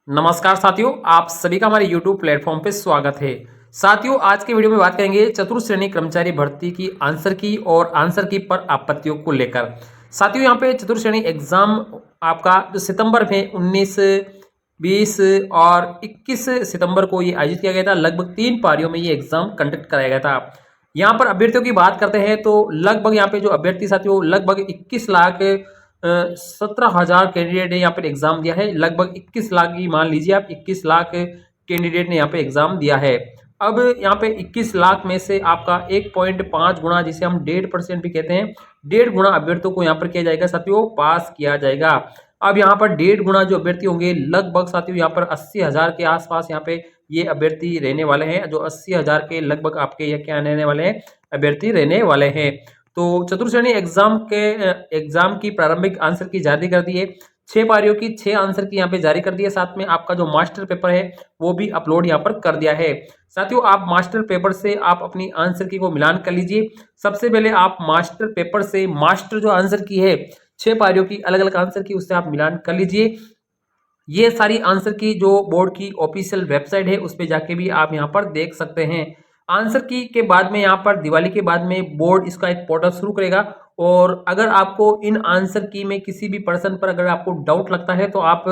नमस्कार साथियों, आप सभी का हमारे YouTube प्लेटफॉर्म पे स्वागत है। साथियों, आज के वीडियो में बात करेंगे चतुर्थ श्रेणी कर्मचारी भर्ती की आंसर की और आंसर की पर आपत्तियों को लेकर। साथियों, यहाँ पे चतुर्थ श्रेणी एग्जाम आपका जो सितंबर में 19, 20 और 21 सितंबर को ये आयोजित किया गया था। लगभग 3 पारियों में ये एग्जाम कंडक्ट कराया गया था। यहाँ पर अभ्यर्थियों की बात करते हैं तो लगभग यहाँ पे जो अभ्यर्थी साथियों लगभग 21 लाख 17,000 कैंडिडेट ने यहाँ पर एग्जाम दिया है। लगभग 21 लाख की मान लीजिए आप 21 लाख कैंडिडेट ने यहाँ पे एग्जाम दिया है। अब यहाँ पे 21 लाख में से आपका 1.5 गुना, जिसे हम 1.5% भी कहते हैं, 1.5 गुना अभ्यर्थियों को यहाँ पर किया जाएगा साथियों, पास किया जाएगा। अब यहाँ पर 1.5 गुना जो अभ्यर्थी होंगे, लगभग साथियों यहाँ पर 80,000 के आसपास यहाँ पे ये अभ्यर्थी रहने वाले हैं। जो 80,000 के लगभग आपके ये क्या रहने वाले हैं, अभ्यर्थी रहने वाले हैं। तो चतुर्थ श्रेणी एग्जाम की प्रारंभिक आंसर की जारी कर दी है। 6 पारियों की 6 आंसर की यहाँ पे जारी कर दी है। साथ में आपका जो मास्टर पेपर है वो भी अपलोड यहाँ पर कर दिया है। साथियों, आप मास्टर पेपर से आप अपनी आंसर की को मिलान कर लीजिए। सबसे पहले आप मास्टर पेपर से मास्टर जो आंसर की है 6 पारियों की अलग अलग आंसर की, उससे आप मिलान कर लीजिए। ये सारी आंसर की जो बोर्ड की ऑफिशियल वेबसाइट है उस पर जाके भी आप यहाँ पर देख सकते हैं। आंसर की के बाद में यहाँ पर दिवाली के बाद में बोर्ड इसका एक पोर्टल शुरू करेगा। और अगर आपको इन आंसर की में किसी भी पर्सन पर अगर आपको डाउट लगता है तो आप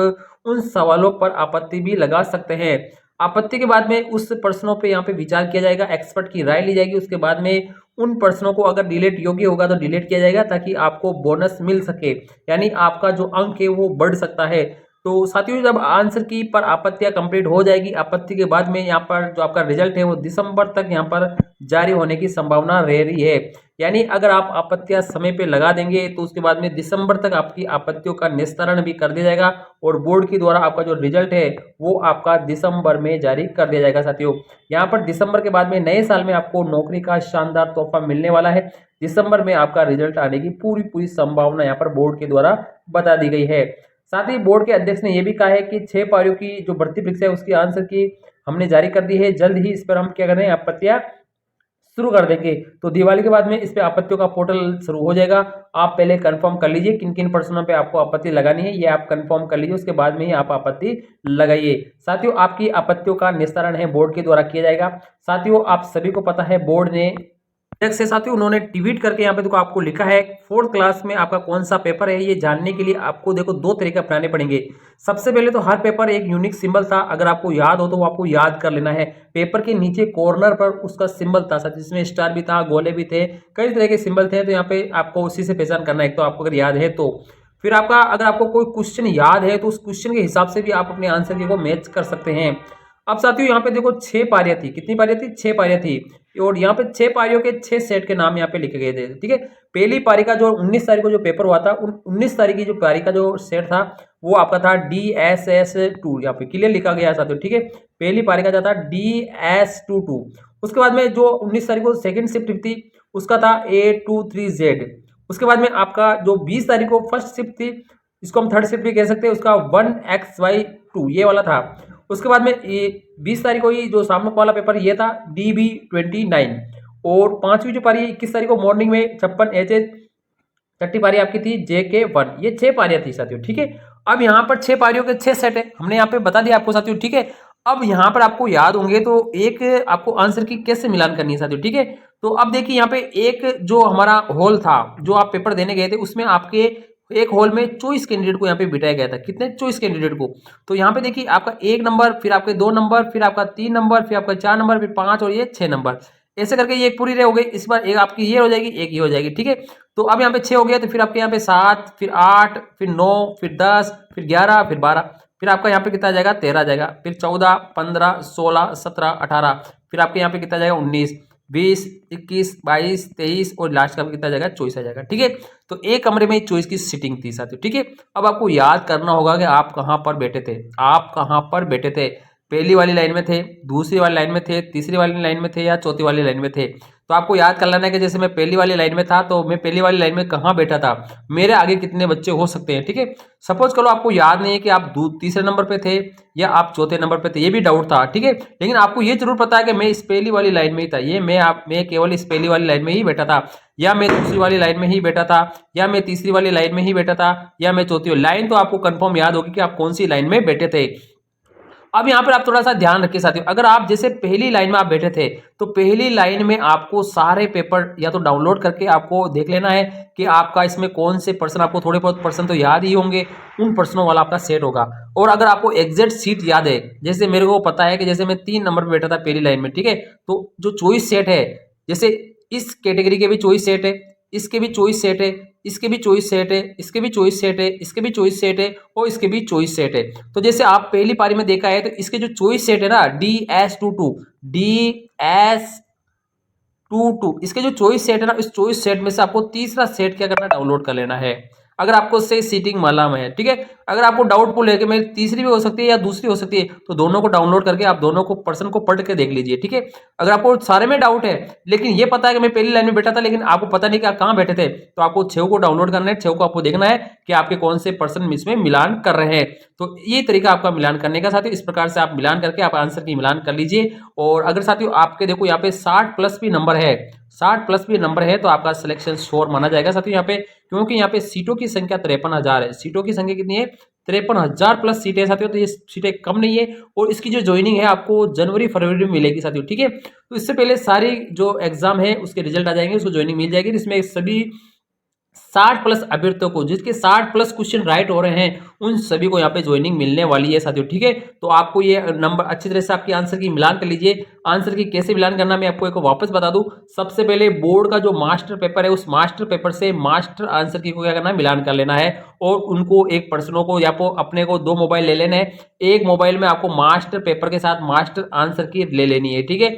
उन सवालों पर आपत्ति भी लगा सकते हैं। आपत्ति के बाद में उस प्रश्नों पे यहाँ पे विचार किया जाएगा, एक्सपर्ट की राय ली जाएगी। उसके बाद में उन प्रश्नों को अगर डिलीट योग्य होगा तो डिलीट किया जाएगा, ताकि आपको बोनस मिल सके, यानी आपका जो अंक है वो बढ़ सकता है। तो साथियों, जब आंसर की पर आपत्तियां कंप्लीट हो जाएगी, आपत्ति के बाद में यहाँ पर जो आपका रिजल्ट है वो दिसंबर तक यहाँ पर जारी होने की संभावना रह रही है। यानी अगर आप आपत्तियां समय पे लगा देंगे तो उसके बाद में दिसंबर तक आपकी आपत्तियों का निस्तारण भी कर दिया जाएगा और बोर्ड के द्वारा आपका जो रिजल्ट है वो आपका दिसंबर में जारी कर दिया जाएगा। साथियों, यहाँ पर दिसंबर के बाद में नए साल में आपको नौकरी का शानदार तोहफा मिलने वाला है। दिसंबर में आपका रिजल्ट आने की पूरी संभावना यहाँ पर बोर्ड के द्वारा बता दी गई है। साथ ही बोर्ड के अध्यक्ष ने यह भी कहा है कि 6 पारियों की जो भर्ती परीक्षा है उसकी आंसर की हमने जारी कर दी है। जल्द ही इस पर हम क्या करें, आपत्तियां शुरू कर देंगे। तो दिवाली के बाद में इस पे आपत्तियों का पोर्टल शुरू हो जाएगा। आप पहले कंफर्म कर लीजिए किन किन प्रश्नों पे आपको आपत्ति लगानी है, ये आप कंफर्म कर लीजिए। उसके बाद में ही आप आपत्ति लगाइए। साथियों, आपकी आपत्तियों का निस्तारण है बोर्ड के द्वारा किया जाएगा। साथियों, आप सभी को पता है बोर्ड ने से साथियों उन्होंने ट्वीट करके यहाँ पे देखो आपको लिखा है 4th क्लास में आपका कौन सा पेपर है। ये जानने के लिए आपको देखो 2 तरीके अपनाने पड़ेंगे। सबसे पहले तो हर पेपर एक यूनिक सिंबल था, अगर आपको याद हो तो वो आपको याद कर लेना है। पेपर के नीचे कॉर्नर पर उसका सिंबल था साथ, जिसमें स्टार भी था, गोले भी थे, कई तरह के सिंबल थे। तो यहाँ पे आपको उसी से पहचान करना है, एक तो आपको अगर याद है तो। फिर आपका अगर आपको कोई क्वेश्चन याद है तो उस क्वेश्चन के हिसाब से भी आप अपने आंसर की को मैच कर सकते हैं। अब साथियों, यहाँ पे देखो 6 पारियां थी। कितनी पारियां थी? 6 पारियां थी। और यहाँ पे 6 पारियों के 6 सेट के नाम यहाँ पे लिखे गए थे। ठीक है, पहली पारी का जो 19 तारीख को जो पेपर हुआ था, 19 तारीख की जो पारी का जो सेट था वो आपका था DSS2। यहाँ पे क्लियर लिखा गया साथियों। ठीक है, पहली पारी का जाता DS22। उसके बाद में जो 19 तारीख को सेकंड शिफ्ट थी उसका था A23Z। उसके बाद में आपका जो 20 तारीख को फर्स्ट शिफ्ट थी, इसको हम थर्ड शिफ्ट भी कह सकते हैं, उसका 1XY2 ये वाला था। उसके बाद में 20 तारीख को ही जो सामने वाला पेपर ये था DB29। और 5वीं जो पारी 21 तारीख को मॉर्निंग में 56HH 30 पारी आपकी थी JK1। ये 6 पारियां थी साथियों। ठीक है, अब यहाँ पर 6 पारियों के 6 सेट है, हमने यहाँ पे बता दिया आपको साथियों। ठीक है, अब यहाँ पर आपको याद होंगे तो एक आपको आंसर की कैसे मिलान करनी है साथियों। ठीक है, तो अब देखिए यहाँ पे एक जो हमारा हॉल था जो आप पेपर देने गए थे, उसमें आपके एक हॉल में 24 कैंडिडेट को यहाँ पे बिठाया गया था। कितने? 24 कैंडिडेट को। तो यहाँ पे देखिए आपका 1 नंबर, फिर आपके 2 नंबर, फिर आपका 3 नंबर, फिर आपका 4 नंबर, फिर 5 और ये 6 नंबर। ऐसे करके ये एक पूरी रे हो गई। इस बार एक आपकी ये हो जाएगी, एक ये हो जाएगी। ठीक है, तो अब यहाँ पे 6 हो गया, तो फिर आपके यहाँ पे 7, फिर 8, फिर 9, फिर 10, फिर 11, फिर 12, फिर आपका यहाँ पे कितना आ जाएगा? 13 आ जाएगा। फिर 14, 15, 16, 17, 18, फिर आपके यहाँ पे कितना जाएगा? 19, 20, 21, 22, 23 और लास्ट का कितना जाएगा? 24 आ जाएगा। ठीक है, तो एक कमरे में 24 की सीटिंग थी साथियों। ठीक है, अब आपको याद करना होगा कि आप कहाँ पर बैठे थे। आप कहाँ पर बैठे थे? पहली वाली लाइन में थे, दूसरी वाली लाइन में थे, तीसरी वाली लाइन में थे या चौथी वाली लाइन में थे? तो आपको याद कर लेना है कि जैसे मैं पहली वाली लाइन में था तो मैं पहली वाली लाइन में कहाँ बैठा था, मेरे आगे कितने बच्चे हो सकते हैं। ठीक है, सपोज करो आपको याद नहीं है कि आप तीसरे नंबर पे थे या आप चौथे नंबर पे थे, ये भी डाउट था। ठीक है, लेकिन आपको ये जरूर पता है कि मैं इस पहली वाली लाइन में ही था, ये मैं केवल इस पहली वाली लाइन में ही बैठा था, या मैं दूसरी वाली लाइन में ही बैठा था, या मैं तीसरी वाली लाइन में ही बैठा था, या मैं चौथी वाली लाइन। तो आपको कंफर्म याद होगी कि आप कौन सी लाइन में बैठे थे। अब यहाँ पर आप थोड़ा सा ध्यान रखिए साथियों, अगर आप जैसे पहली लाइन में आप बैठे थे तो पहली लाइन में आपको सारे पेपर या तो डाउनलोड करके आपको देख लेना है कि आपका इसमें कौन से पर्सन, आपको थोड़े बहुत पर्सन तो याद ही होंगे, उन पर्सनों वाला आपका सेट होगा। और अगर आपको एग्जैक्ट सीट याद है, जैसे मेरे को पता है कि जैसे मैं 3 नंबर पर बैठा था पहली लाइन में, ठीक है, तो जो चॉइस सेट है, जैसे इस कैटेगरी के भी चॉइस सेट है, इसके भी चॉइस सेट है, इसके भी चॉइस सेट है, इसके भी चॉइस सेट है, इसके भी चॉइस सेट है और इसके भी चॉइस सेट है। तो जैसे आप पहली पारी में देखा है तो इसके जो चॉइस सेट है ना DS22 इसके जो चॉइस सेट है ना, इस चॉइस सेट में से आपको तीसरा सेट क्या करना है, डाउनलोड कर लेना है। अगर आपको से सीटिंग मालूम है, ठीक है, अगर आपको डाउटफुल है कि मैं तीसरी भी हो सकती है या दूसरी हो सकती है, तो दोनों को डाउनलोड करके आप दोनों को पर्सन को पढ़ के देख लीजिए, ठीक है। अगर आपको सारे में डाउट है लेकिन ये पता है कि मैं पहली लाइन में बैठा था लेकिन आपको पता नहीं कि आप कहाँ बैठे थे, तो आपको 6 को डाउनलोड करना है, 6 को आपको देखना है कि आपके कौन से पर्सन इसमें मिलान कर रहे हैं। तो ये तरीका आपका मिलान करने का साथियों, इस प्रकार से आप मिलान करके आप आंसर की मिलान कर लीजिए। और अगर साथियों आपके देखो यहाँ पे 60 प्लस भी नंबर है, 60 प्लस भी नंबर है, तो आपका सिलेक्शन श्योर माना जाएगा साथियों यहाँ पे, क्योंकि यहाँ पे सीटों की संख्या 53,000 है। सीटों की संख्या कितनी है, 53,000 प्लस सीटें साथियों, तो ये सीटें कम नहीं है। और इसकी जो ज्वाइनिंग है आपको जनवरी फरवरी में मिलेगी साथियों, ठीक है। तो इससे पहले सारी जो एग्जाम है उसके रिजल्ट आ जाएंगे, उसको ज्वाइनिंग मिल जाएगी। इसमें सभी 60 प्लस अभ्यर्थियों को, जिसके 60 प्लस क्वेश्चन राइट हो रहे हैं, उन सभी को यहाँ पे ज्वाइनिंग मिलने वाली है साथियों, ठीक है। तो आपको ये नंबर अच्छी तरह से आपकी आंसर की मिलान कर लीजिए। आंसर की कैसे मिलान करना मैं आपको एक वापस बता दूं। सबसे पहले बोर्ड का जो मास्टर पेपर है, उस मास्टर पेपर से मास्टर आंसर की को क्या करना है, मिलान कर लेना है। और उनको एक पर्सनों को या अपने को 2 मोबाइल ले लेने हैं। एक मोबाइल में आपको मास्टर पेपर के साथ मास्टर आंसर की ले लेनी है, ठीक है।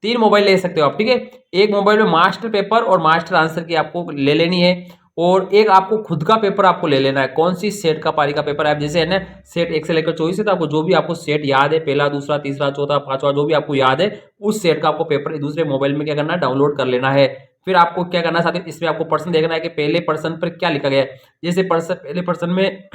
3 मोबाइल ले सकते हो आप, ठीक है। एक मोबाइल में मास्टर पेपर और मास्टर आंसर की आपको ले लेनी है। और एक आपको खुद का पेपर आपको ले लेना है। कौन सी सेट का पारी का पेपर है, जैसे है ना सेट 1 से लेकर 24 है, तो आपको जो भी आपको सेट याद है, पहला दूसरा तीसरा चौथा पांचवा जो भी आपको याद है, उस सेट का आपको पेपर दूसरे मोबाइल में क्या करना है, डाउनलोड कर लेना है। फिर आपको क्या करना है साथियों, इसमें आपको पर्सन देखना है कि पहले पर्सन पर क्या लिखा गया है। जैसे पर्सन पहले पर्सन में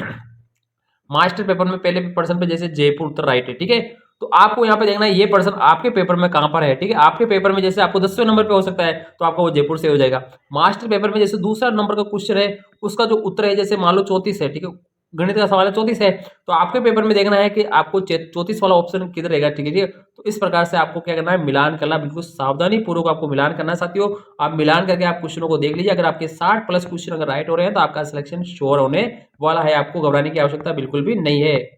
मास्टर पेपर में पहले पर्सन पे जैसे जयपुर उत्तर राइट है, ठीक है। तो आपको यहाँ पे देखना है ये पर्सन आपके पेपर में कहां पर है, ठीक है। आपके पेपर में जैसे आपको 10वें नंबर पे हो सकता है, तो आपको वो जयपुर से हो जाएगा। मास्टर पेपर में जैसे दूसरा नंबर का क्वेश्चन है, उसका जो उत्तर है जैसे मान लो 34 है, ठीक है, गणित का सवाल है 34 है, तो आपके पेपर में देखना है कि आपको 34 वाला ऑप्शन किधर रहेगा, ठीक है, ठीक है। तो इस प्रकार से आपको क्या करना है, मिलान करना, बिल्कुल सावधानी पूर्वक आपको मिलान करना है साथियों। आप मिलान करके आप क्वेश्चनों को देख लीजिए। अगर आपके 60 प्लस क्वेश्चन अगर राइट हो रहे हैं तो आपका सिलेक्शन श्योर होने वाला है, आपको घबराने की आवश्यकता बिल्कुल भी नहीं है।